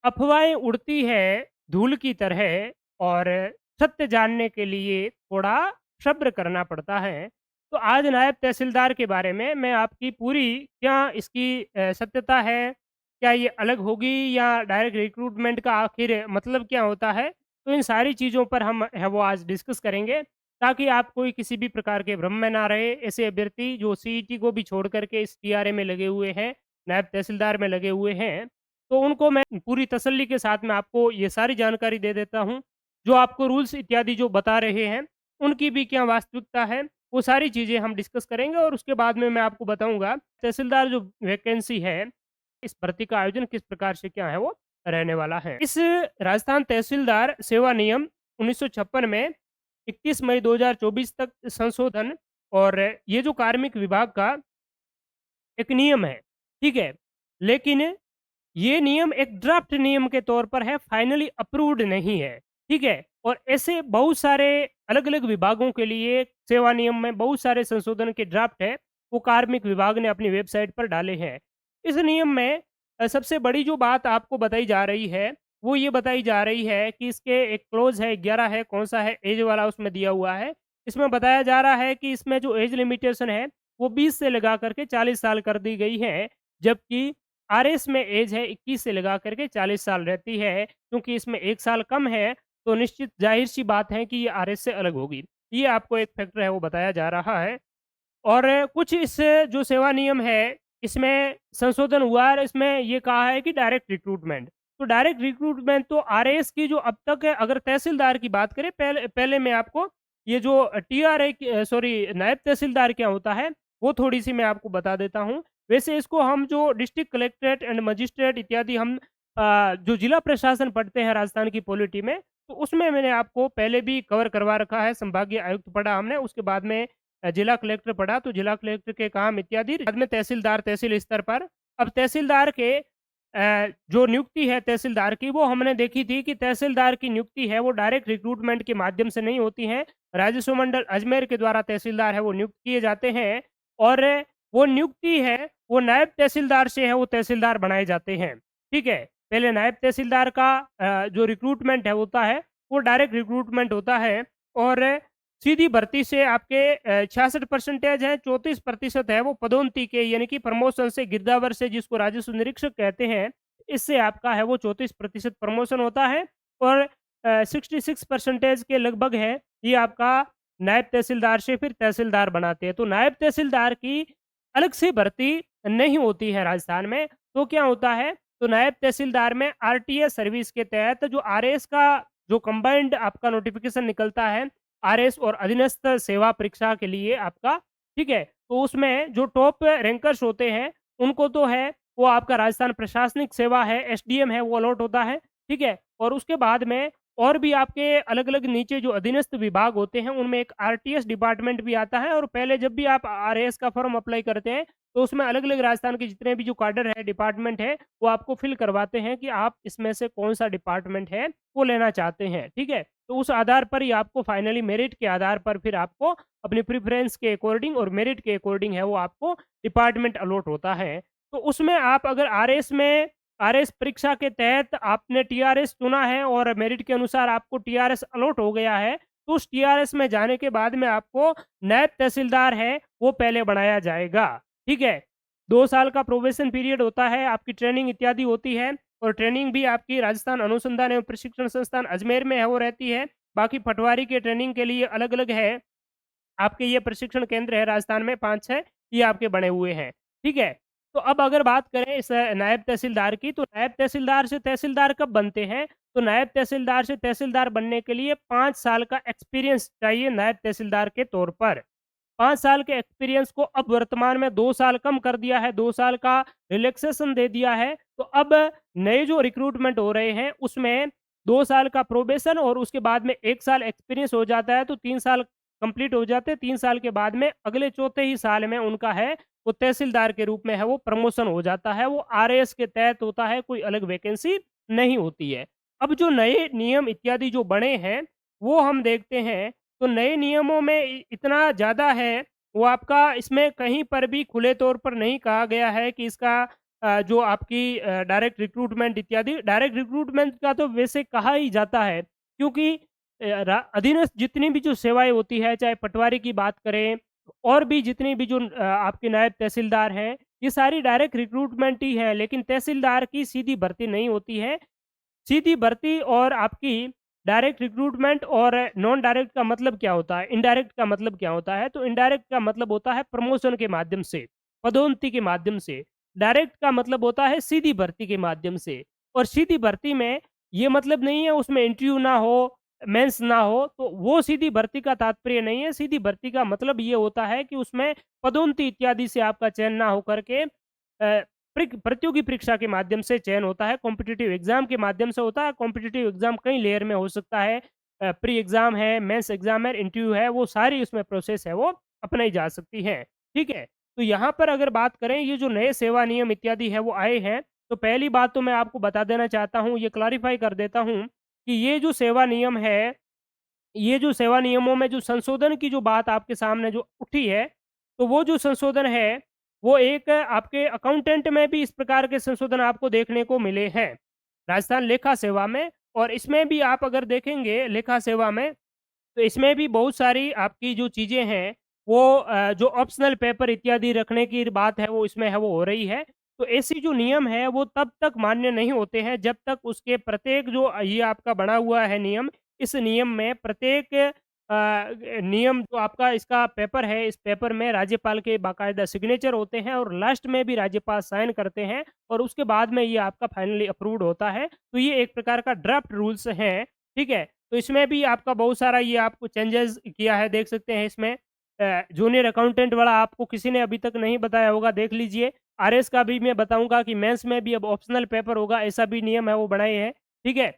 अफ़वाहें उड़ती हैं धूल की तरह और सत्य जानने के लिए थोड़ा सब्र करना पड़ता है। तो आज नायब तहसीलदार के बारे में मैं आपकी पूरी क्या इसकी सत्यता है, क्या ये अलग होगी या डायरेक्ट रिक्रूटमेंट का आखिर मतलब क्या होता है? तो इन सारी चीज़ों पर हम है वो आज डिस्कस करेंगे, ताकि आप कोई किसी भी प्रकार के भ्रम में ना रहे। ऐसे अभ्यर्थी जो सीईटी को भी छोड़ कर के इस टीआरए में लगे हुए हैं, नायब तहसीलदार में लगे हुए हैं, तो उनको मैं पूरी तसल्ली के साथ में आपको ये सारी जानकारी दे देता हूँ। जो आपको रूल्स इत्यादि जो बता रहे हैं, उनकी भी क्या वास्तविकता है, वो सारी चीज़ें हम डिस्कस करेंगे और उसके बाद में मैं आपको बताऊँगा, तहसीलदार जो वैकेंसी है, इस भर्ती का आयोजन किस प्रकार से क्या है वो रहने वाला है। इस राजस्थान तहसीलदार सेवा नियम 1956 में 31 मई 2024 तक संशोधन और ये जो कार्मिक विभाग का एक नियम है, ठीक है? लेकिन ये नियम एक ड्राफ्ट नियम के तौर पर है, फाइनली अप्रूव्ड नहीं है, ठीक है? और ऐसे बहुत सारे अलग-अलग विभागों के लिए सेवा नियम में बहुत सारे संशोधन के ड्राफ्ट हैं, वो कार्मिक विभाग ने अपनी वेबसाइट पर डाले हैं। इस नियम में सबसे बड़ी जो बात आपको बताई जा रही है, वो ये बताई जा रही है कि इसके एक क्लॉज़ है, 11 है, कौन-सा है, ऐज वाला उसमें दिया हुआ है। इसमें बताया जा रहा है कि इसमें जो ऐज लिमिटेशन है, वो 20 से लगा कर के 40 साल कर दी गई है, जबकि आरएस में एज है 21 से लगा कर के 40 साल रहती है, क्योंकि इसमें 1 साल कम है, तो निश्चित ज़ाहिर-सी बात है कि ये आरएस से अलग होगी। ये आपको एक फैक्टर है वो बताया जा रहा है और कुछ इस जो सेवा नियम है, इसमें संशोधन हुआ है और इसमें ये कहा है कि डायरेक्ट रिक्रूटमेंट। तो डायरेक्ट रिक्रूटमेंट तो आरएएस की जो अब तक है, अगर तहसीलदार की बात करें, पहले पहले मैं आपको ये जो टीआरए की सॉरी नायब तहसीलदार क्या होता है, वो थोड़ी-सी मैं आपको बता देता हूँ। वैसे इसको हम जो डिस्ट्रिक्ट कलेक्ट्रेट एंड मजिस्ट्रेट इत्यादि हम जो जिला प्रशासन पढ़ते हैं राजस्थान की पॉलिटी में, तो उसमें मैंने आपको पहले भी कवर करवा रखा है। संभागीय आयुक्त पढ़ा हमने, उसके बाद में जिला कलेक्टर पढ़ा, तो जिला कलेक्टर के काम इत्यादि, बाद में तहसीलदार, तहसील स्तर पर। अब तहसीलदार के जो नियुक्ति है तहसीलदार की, वो हमने देखी थी कि तहसीलदार की नियुक्ति है वो डायरेक्ट रिक्रूटमेंट के माध्यम से नहीं होती है। राजस्व मंडल अजमेर के द्वारा तहसीलदार है वो नियुक्त किए जाते हैं और वो नियुक्ति है वो नायब तहसीलदार से है वो तहसीलदार बनाए जाते हैं, ठीक है? पहले नायब तहसीलदार का जो रिक्रूटमेंट है होता है, वो डायरेक्ट रिक्रूटमेंट होता है और सीधी भर्ती से आपके 66% है, 34% है वो पदोन्नति के यानी कि प्रमोशन से, गिरदावर से, जिसको राजस्व निरीक्षक कहते हैं, इससे आपका है वो 34% प्रमोशन होता है और 66% के लगभग है, ये आपका नायब तहसीलदार से फिर तहसीलदार बनाते हैं। तो नायब तहसीलदार की अलग से भर्ती नहीं होती है राजस्थान में, तो क्या होता है, तो नायब तहसीलदार में आरटीएस सर्विस के तहत जो आरएएस का जो कंबाइंड आपका नोटिफ़िकेशन निकलता है, आरएस और अधीनस्थ सेवा परीक्षा के लिए आपका, ठीक है? तो उसमें जो टॉप रैंकर्स होते हैं, उनको तो है वो आपका राजस्थान प्रशासनिक सेवा है, एसडीएम है, वो अलॉट होता है, ठीक है? और उसके बाद में और भी आपके अलग-अलग नीचे जो अधीनस्थ विभाग होते हैं, उनमें एक आरटीएस डिपार्टमेंट भी आता है और पहले जब भी आप आरएएस का फॉर्म अप्लाई करते हैं, तो उसमें अलग-अलग राजस्थान के जितने भी जो कैडर है, डिपार्टमेंट है, वो आपको फिल करवाते हैं कि आप इसमें से कौन-सा डिपार्टमेंट है, वो लेना चाहते हैं, ठीक है? तो उस आधार पर ही आपको फाइनली मेरिट के आधार पर फिर आपको अपनी प्रेफ़रेंस के अकॉर्डिंग और मेरिट के अकॉर्डिंग है वो आपको डिपार्टमेंट अलॉट होता है। तो उसमें आप अगर आरएस परीक्षा के तहत आपने टीआरएस चुना है और मेरिट के अनुसार आपको टीआरएस अलॉट हो गया है, तो उस टीआरएस में जाने के बाद में आपको नायब तहसीलदार है, वो पहले बनाया जाएगा, ठीक है? 2 साल का प्रोबेशन पीरियड होता है, आपकी ट्रेनिंग इत्यादि होती है और ट्रेनिंग भी आपकी राजस्थान अनुसंधान एवं प्रशिक्षण संस्थान अजमेर में है वो रहती है। बाकी पटवारी के ट्रेनिंग के लिए अलग-अलग है, आपके ये प्रशिक्षण केंद्र है राजस्थान में 5-6 ये आपके बने हुए हैं, ठीक है? तो अब अगर बात करें इस नायब तहसीलदार की, तो नायब तहसीलदार से तहसीलदार कब बनते हैं? तो नायब तहसीलदार से तहसीलदार बनने के लिए 5 साल का एक्सपीरियंस चाहिए नायब तहसीलदार के तौर पर। 5 साल के एक्सपीरियंस को अब वर्तमान में 2 साल कम कर दिया है, 2 साल का रिलैक्सेशन दे दिया है। तो अब नए जो रिक्रूटमेंट हो रहे हैं, उसमें 2 साल का प्रोबेशन और उसके बाद में 1 साल एक्सपीरियंस हो जाता है, तो 3 साल कंप्लीट हो जाते हैं। 3 साल के बाद में अगले चौथे ही साल में उनका है, वो तहसीलदार के रूप में है वो प्रमोशन हो जाता है। वो आरएएस के तहत होता है, कोई अलग वैकेंसी नहीं होती है। अब जो नए नियम इत्यादि जो बने हैं, वो हम देखते हैं तो नए नियमों में इतना ज़्यादा है, वो आपका इसमें कहीं पर भी खुले तौर पर नहीं कहा गया है कि इसका जो आपकी डायरेक्ट रिक्रूटमेंट इत्यादि। डायरेक्ट रिक्रूटमेंट का तो वैसे कहा ही जाता है, क्योंकि अधीनस्थ जितनी भी जो सेवाएँ होती है, चाहे पटवारी की बात करें और भी जितनी भी जो आपके नायब तहसीलदार हैं, ये सारी डायरेक्ट रिक्रूटमेंट ही है, लेकिन तहसीलदार की सीधी भर्ती नहीं होती है। सीधी भर्ती और आपकी डायरेक्ट रिक्रूटमेंट और नॉन डायरेक्ट का मतलब क्या होता है? इनडायरेक्ट का मतलब क्या होता है? तो इनडायरेक्ट का मतलब होता है प्रमोशन के माध्यम से, पदोन्नति के माध्यम से। डायरेक्ट का मतलब होता है सीधी भर्ती के माध्यम से, और सीधी भर्ती में ये मतलब नहीं है उसमें इंटरव्यू ना हो, मेंस ना हो, तो वो सीधी भर्ती का तात्पर्य नहीं है। सीधी भर्ती का मतलब ये होता है कि उसमें पदोन्नति इत्यादि से आपका चयन ना होकर के प्रतियोगी परीक्षा के माध्यम से चयन होता है, कॉम्पिटिटिव एग्जाम के माध्यम से होता है। कॉम्पिटिटिव एग्जाम कई लेयर में हो सकता है, प्री एग्जाम है, मेंस एग्जाम है, इंटरव्यू है, वो सारी उसमें प्रोसेस है वो अपनाई जा सकती है। ठीक है, तो यहाँ पर अगर बात करें ये जो नए सेवा नियम इत्यादि है वो आए हैं, तो पहली बात तो मैं आपको बता देना चाहता हूँ, ये क्लैरिफाई कर देता हूँ कि ये जो सेवा नियम है, ये जो सेवा नियमों में जो संशोधन की जो बात आपके सामने जो उठी है, तो वो जो संशोधन है, वो एक आपके अकाउंटेंट में भी इस प्रकार के संशोधन आपको देखने को मिले हैं, राजस्थान लेखा सेवा में। और इसमें भी आप अगर देखेंगे लेखा सेवा में, तो इसमें भी बहुत सारी आपकी जो चीज़ें हैं, वो जो ऑप्शनल पेपर इत्यादि रखने की बात है, वो इसमें है, वो हो रही है। तो ऐसी जो नियम है, वो तब तक मान्य नहीं होते हैं, जब तक उसके प्रत्येक जो ये आपका बना हुआ है नियम, इस नियम में प्रत्येक नियम जो आपका इसका पेपर है, इस पेपर में राज्यपाल के बाकायदा सिग्नेचर होते हैं और लास्ट में भी राज्यपाल साइन करते हैं, और उसके बाद में ये आपका फाइनली अप्रूव्ड होता है। तो ये एक प्रकार का ड्राफ्ट रूल्स हैं, ठीक है? तो इसमें भी आपका बहुत सारा ये आपको चेंजेस किया है, देख सकते हैं इसमें। जूनियर अकाउंटेंट वाला आपको किसी ने अभी तक नहीं बताया होगा, देख लीजिए। आरएस का भी मैं बताऊँगा कि मेंस में भी अब ऑप्शनल पेपर होगा, ऐसा भी नियम है वो बनाए हैं, ठीक है?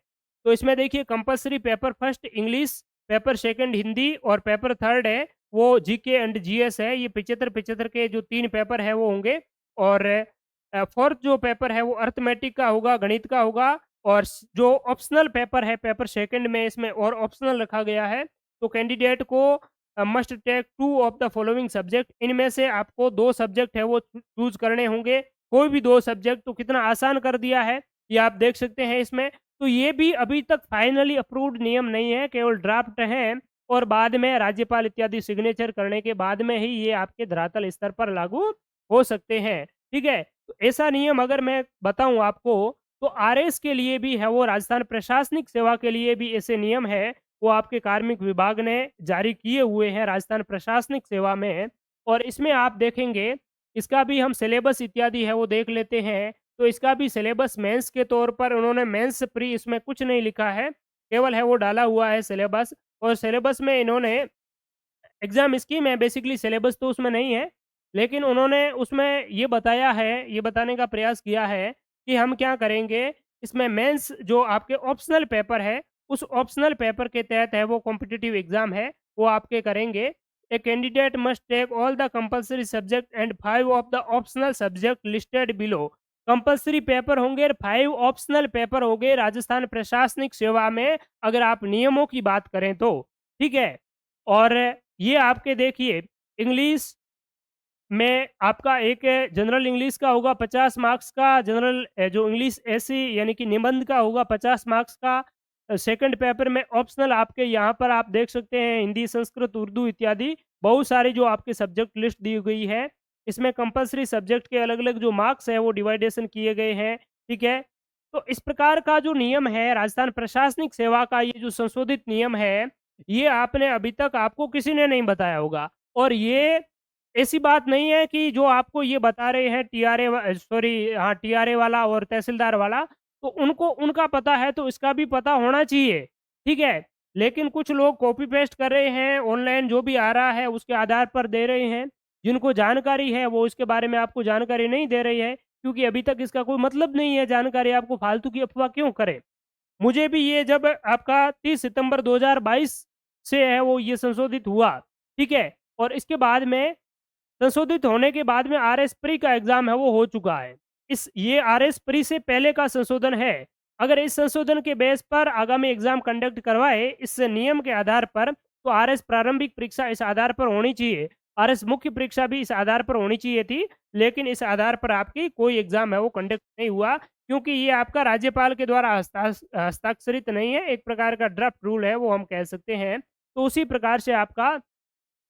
तो इसमें देखिए compulsory paper first English, paper second Hindi और पेपर थर्ड है वो जीके एंड जीएस है। ये 75-75 के जो 3 पेपर है वो होंगे, और फोर्थ जो पेपर है वो अरिथमेटिक का होगा, गणित का होगा। और जो ऑप्शनल पेपर है पेपर सेकंड में इसमें और ऑप्शनल रखा गया है, तो कैंडिडेट को must take 2 of the following subject, इनमें से आपको 2 सब्जेक्ट है वो चूज करने होंगे, कोई भी 2 सब्जेक्ट। तो कितना आसान कर दिया है ये आप देख सकते हैं इसमें। तो ये भी अभी तक फाइनली अप्रूव्ड नियम नहीं है, केवल ड्राफ्ट हैं, और बाद में राज्यपाल इत्यादि सिग्नेचर करने के बाद में ही ये आपके धरातल स्तर पर लागू हो सकते हैं, ठीक है? तो ऐसा नियम अगर मैं बताऊं आपको, तो आरएस के लिए भी है, वो राजस्थान प्रशासनिक सेवा के लिए भी ऐसे नियम है, वो आपके कार्मिक विभाग ने जारी किए हुए हैं राजस्थान प्रशासनिक सेवा में। और इसमें आप देखेंगे, इसका भी हम सिलेबस इत्यादि है वो देख लेते हैं। तो इसका भी सिलेबस मेंस के तौर पर उन्होंने मेंस प्री इसमें कुछ नहीं लिखा है, केवल है वो डाला हुआ है सिलेबस। और सिलेबस में इन्होंने एग्ज़ाम स्कीम है, बेसिकली सिलेबस तो उसमें नहीं है, लेकिन उन्होंने उसमें ये बताया है, ये बताने का प्रयास किया है कि हम क्या करेंगे, इसमें मेंस जो आपके ऑप्शनल पेपर है, उस ऑप्शनल पेपर के तहत है वो कॉम्पिटिटिव एग्ज़ाम है, वो आपके करेंगे। A candidate must take all the compulsory subject and 5 of the optional subject listed below. Compulsory paper होंगे और 5 ऑप्शनल पेपर होंगे राजस्थान प्रशासनिक सेवा में, अगर आप नियमों की बात करें तो, ठीक है? और ये आपके देखिए इंग्लिश में आपका एक जनरल इंग्लिश का होगा 50 मार्क्स का, जनरल जो इंग्लिश ऐसी यानी कि निबंध का होगा 50 मार्क्स का। सेकंड पेपर में ऑप्शनल आपके यहाँ पर आप देख सकते हैं हिंदी, संस्कृत, उर्दू इत्यादि बहुत सारी जो आपके सब्जेक्ट लिस्ट दी गई है। इसमें कंपल्सरी सब्जेक्ट के अलग-अलग जो मार्क्स हैं वो डिवाइडेशन किए गए हैं, ठीक है? तो इस प्रकार का जो नियम है राजस्थान प्रशासनिक सेवा का, ये जो संशोधित नियम है, ये आपने अभी तक आपको किसी ने नहीं बताया होगा। और ये ऐसी बात नहीं है कि जो आपको ये बता रहे हैं टीआरए वाला और तहसीलदार वाला, तो उनको उनका पता है तो इसका भी पता होना चाहिए, ठीक है? लेकिन कुछ लोग कॉपी पेस्ट कर रहे हैं, ऑनलाइन जो भी आ रहा है उसके आधार पर दे रहे हैं। जिनको जानकारी है वो इसके बारे में आपको जानकारी नहीं दे रही है, क्योंकि अभी तक इसका कोई मतलब नहीं है, जानकारी आपको फालतू की अफ़वाह क्यों करें? मुझे भी ये जब आपका 30 सितंबर 2022 से है वो ये संशोधित हुआ, ठीक है? और इसके बाद में संशोधित होने के बाद में आरएस प्री का एग्ज़ाम है वो हो चुका है। ये आरएस प्री से पहले का संशोधन है। अगर इस संशोधन के बेस पर आगामी एग्ज़ाम कंडक्ट करवाए इस नियम के आधार पर, तो आरएस प्रारंभिक परीक्षा इस आधार पर होनी चाहिए। आरएस मुख्य परीक्षा भी इस आधार पर होनी चाहिए थी, लेकिन इस आधार पर आपकी कोई एग्ज़ाम है वो कंडक्ट नहीं हुआ, क्योंकि ये आपका राज्यपाल के द्वारा हस्ताक्षरित नहीं है, एक प्रकार का ड्राफ्ट रूल है वो हम कह सकते हैं। तो उसी प्रकार से आपका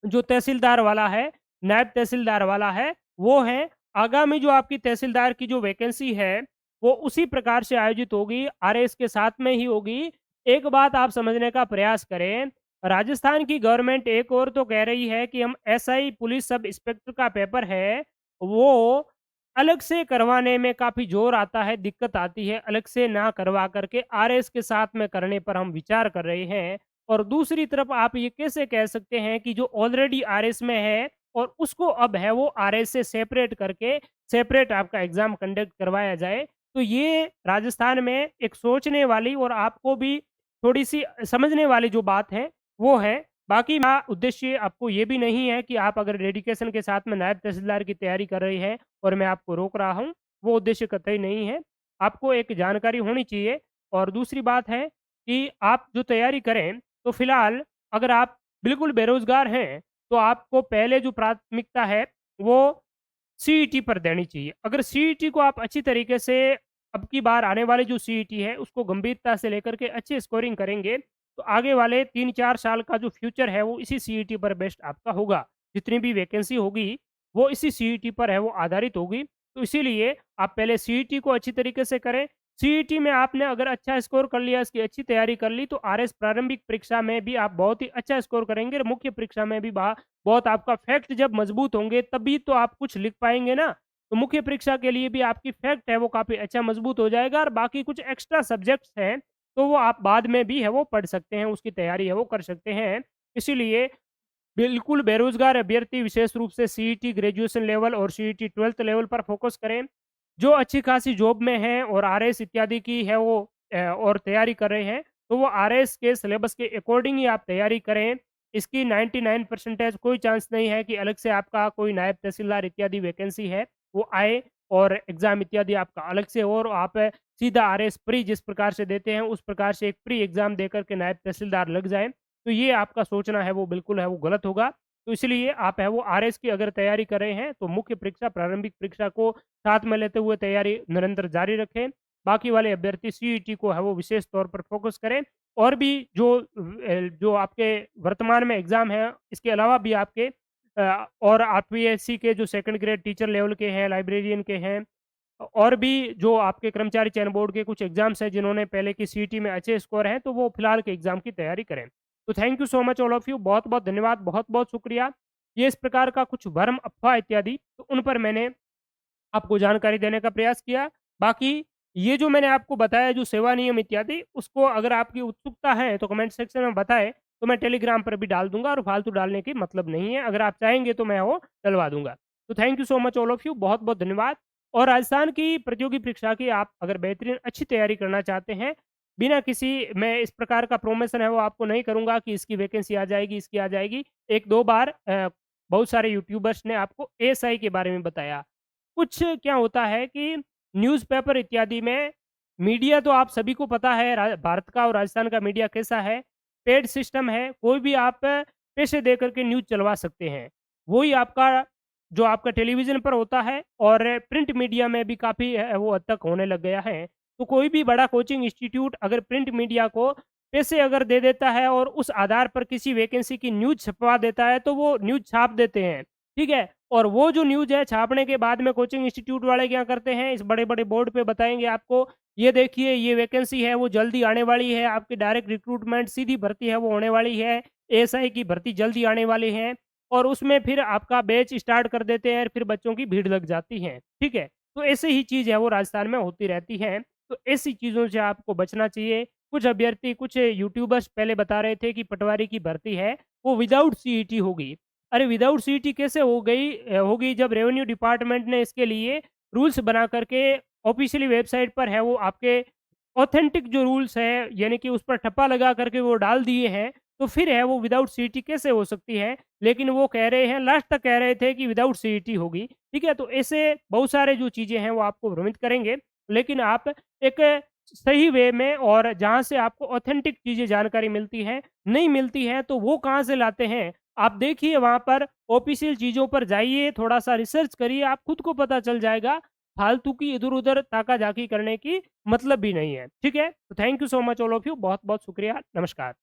जो तहसीलदार वाला है, नायब तहसीलदार वाला है, वो है। आगामी जो आपकी तहसीलदार की जो वैकेंसी है, वो उसी प्रकार से आयोजित होगी, आरएस के साथ में ही होगी। एक बात आप समझने का प्रयास करें, राजस्थान की गवर्नमेंट एक ओर तो कह रही है कि हम एसआई पुलिस सब इंस्पेक्टर का पेपर है, वो अलग से करवाने में काफ़ी ज़ोर आता है, दिक्कत आती है, अलग से ना करवा कर के आरएस के साथ में करने पर हम विचार कर रहे हैं। और दूसरी तरफ आप ये कैसे कह सकते हैं कि जो ऑलरेडी आरएस में है और उसको अब है वो आरएस से सेपरेट करके सेपरेट आपका एग्जाम कंडक्ट करवाया जाए। तो ये राजस्थान में एक सोचने वाली और आपको भी थोड़ी-सी समझने वाली जो बात है, वो है। बाकी मेरा उद्देश्य आपको ये भी नहीं है कि आप अगर डेडिकेशन के साथ में नायब तहसीलदार की तैयारी कर रही हैं और मैं आपको रोक रहा हूँ, वो उद्देश्य कतई नहीं है। आपको एक जानकारी होनी चाहिए और दूसरी बात है कि आप जो तैयारी करें तो फिलहाल अगर आप बिल्कुल बेरोज़गार हैं, तो आपको पहले जो प्राथमिकता है, वो सीईटी पर देनी चाहिए। अगर सीईटी को आप अच्छी तरीके से अब की बार आने वाली जो सीईटी है, उसको गंभीरता से लेकर के अच्छी स्कोरिंग करेंगे, तो आगे वाले 3-4 साल का जो फ्यूचर है, वो इसी सीईटी पर बेस्ड आपका होगा। जितनी भी वैकेंसी होगी, वो इसी सीईटी पर है, वो आधारित होगी। तो इसीलिए आप पहले सीईटी को अच्छी तरीके से करें। सीईटी में आपने अगर अच्छा स्कोर कर लिया, इसकी अच्छी तैयारी कर ली, तो आरएस प्रारंभिक परीक्षा में भी आप बहुत ही अच्छा स्कोर करेंगे और मुख्य परीक्षा में भी बहुत आपका फैक्ट जब मजबूत होंगे, तभी तो आप कुछ लिख पाएँगे ना। तो मुख्य परीक्षा के लिए भी आपकी फैक्ट है, वो काफ़ी अच्छा मजबूत हो जाएगा और बाकी कुछ एक्स्ट्रा सब्जेक्ट्स हैं, तो वो आप बाद में भी है वो पढ़ सकते हैं, उसकी तैयारी है वो कर सकते हैं। इसीलिए बिल्कुल बेरोज़गार अभ्यर्थी विशेष रूप से सीईटी ग्रेजुएशन लेवल और सीईटी 12th लेवल पर फ़ोकस करें। जो अच्छी खासी जॉब में हैं और आरएस इत्यादि की है वो और तैयारी कर रहे हैं, तो वो आरएस के सिलेबस के अकॉर्डिंग ही आप तैयारी करें। इसकी 99 परसेंटेज कोई चांस नहीं है कि अलग से आपका कोई नायब तहसीलदार इत्यादि वैकेंसी है, वो आए और एग्ज़ाम इत्यादि आपका अलग से हो और आप सीधा आरएस प्री जिस प्रकार से देते हैं, उस प्रकार से एक प्री एग्ज़ाम देकर के नायब तहसीलदार लग जाएँ। तो ये आपका सोचना है वो बिल्कुल है वो गलत होगा। तो इसलिए आप है वो आरएस की अगर तैयारी कर रहे हैं, तो मुख्य परीक्षा, प्रारंभिक परीक्षा को साथ में लेते हुए तैयारी निरंतर जारी रखें। बाकी वाले अभ्यर्थी सीईटी को है वो विशेष तौर पर फ़ोकस करें और भी जो आपके वर्तमान में एग्ज़ाम हैं, इसके अलावा भी आपके और आरपीएससी के जो सेकंड ग्रेड टीचर लेवल के हैं, लाइब्रेरियन के हैं और भी जो आपके कर्मचारी चयन बोर्ड के कुछ एग्ज़ाम्स हैं, जिन्होंने पहले की सीईटी में अच्छे स्कोर हैं, तो वो फिलहाल के एग्ज़ाम की तैयारी करें। तो thank you so much all of you, बहुत-बहुत धन्यवाद, बहुत-बहुत शुक्रिया। ये इस प्रकार का कुछ भ्रम, अफ़वाह इत्यादि, तो उन पर मैंने आपको जानकारी देने का प्रयास किया। बाकी ये जो मैंने आपको बताया जो सेवा नियम इत्यादि, उसको अगर आपकी उत्सुकता है तो कमेंट सेक्शन में बताएँ, तो मैं टेलीग्राम पर भी डाल दूँगा और फालतू डालने की मतलब नहीं है। अगर आप चाहेंगे तो मैं वो डलवा दूँगा। तो thank you so much all of you, बहुत-बहुत धन्यवाद। और राजस्थान की प्रतियोगी परीक्षा की आप अगर बेहतरीन अच्छी तैयारी करना चाहते हैं, बिना किसी मैं इस प्रकार का प्रमोशन है वो आपको नहीं करूँगा कि इसकी वैकेंसी आ जाएगी, इसकी आ जाएगी। 1-2 बार बहुत सारे यूट्यूबर्स ने आपको एएसआई के बारे में बताया। कुछ क्या होता है कि न्यूज़पेपर इत्यादि में मीडिया तो आप सभी को पता है भारत का और राजस्थान का मीडिया कैसा है, पेड सिस्टम है, कोई भी आप पैसे दे करके न्यूज़ चलवा सकते हैं। वही आपका जो आपका टेलीविज़न पर होता है और प्रिंट मीडिया में भी काफ़ी वो हद तक होने लग गया है। तो कोई भी बड़ा कोचिंग इंस्टीट्यूट अगर प्रिंट मीडिया को पैसे अगर दे देता है और उस आधार पर किसी वैकेंसी की न्यूज़ छपवा देता है, तो वो न्यूज़ छाप देते हैं, ठीक है? और वो जो न्यूज़ है छापने के बाद में कोचिंग इंस्टीट्यूट वाले क्या करते हैं, इस बड़े-बड़े बोर्ड पे बताएँगे आपको, ये देखिए ये वैकेंसी है वो जल्दी आने वाली है, आपकी डायरेक्ट रिक्रूटमेंट सीधी भर्ती है वो होने वाली है, एएसआई की भर्ती जल्दी आने वाली है और उसमें फिर आपका बैच स्टार्ट कर देते हैं, फिर बच्चों की भीड़ लग जाती है, ठीक है? तो ऐसे ही चीज़ है वो राजस्थान में होती रहती है, तो ऐसी चीज़ों से आपको बचना चाहिए। कुछ अभ्यर्थी, कुछ यूट्यूबर्स पहले बता रहे थे कि पटवारी की भर्ती है, वो विदाउट सीईटी होगी। अरे विदाउट सीईटी कैसे हो गई होगी जब रेवेन्यू डिपार्टमेंट ने इसके लिए रूल्स बना करके ऑफिशियली वेबसाइट पर है वो आपके ऑथेंटिक जो रूल्स है यानी कि उस पर ठप्पा लगा करके वो डाल दिए हैं, तो फिर है वो विदाउट सीईटी कैसे हो सकती है? लेकिन वो कह रहे हैं लास्ट तक कह रहे थे कि विदाउट सीईटी होगी, ठीक है? तो ऐसे बहुत सारे जो चीज़ें हैं वो आपको भ्रमित करेंगे, लेकिन आप एक सही वे में और जहाँ से आपको ऑथेंटिक चीज़ें जानकारी मिलती हैं, नहीं मिलती हैं तो वो कहाँ से लाते हैं? आप देखिए वहाँ पर ऑफ़िशियल चीज़ों पर जाइए, थोड़ा-सा रिसर्च करिए, आप खुद को पता चल जाएगा। फालतू की इधर-उधर ताका-झाकी करने की मतलब भी नहीं है। ठीक है? तो thank you so much all of you. बहुत-बहुत शुक्रिया। नमस्कार।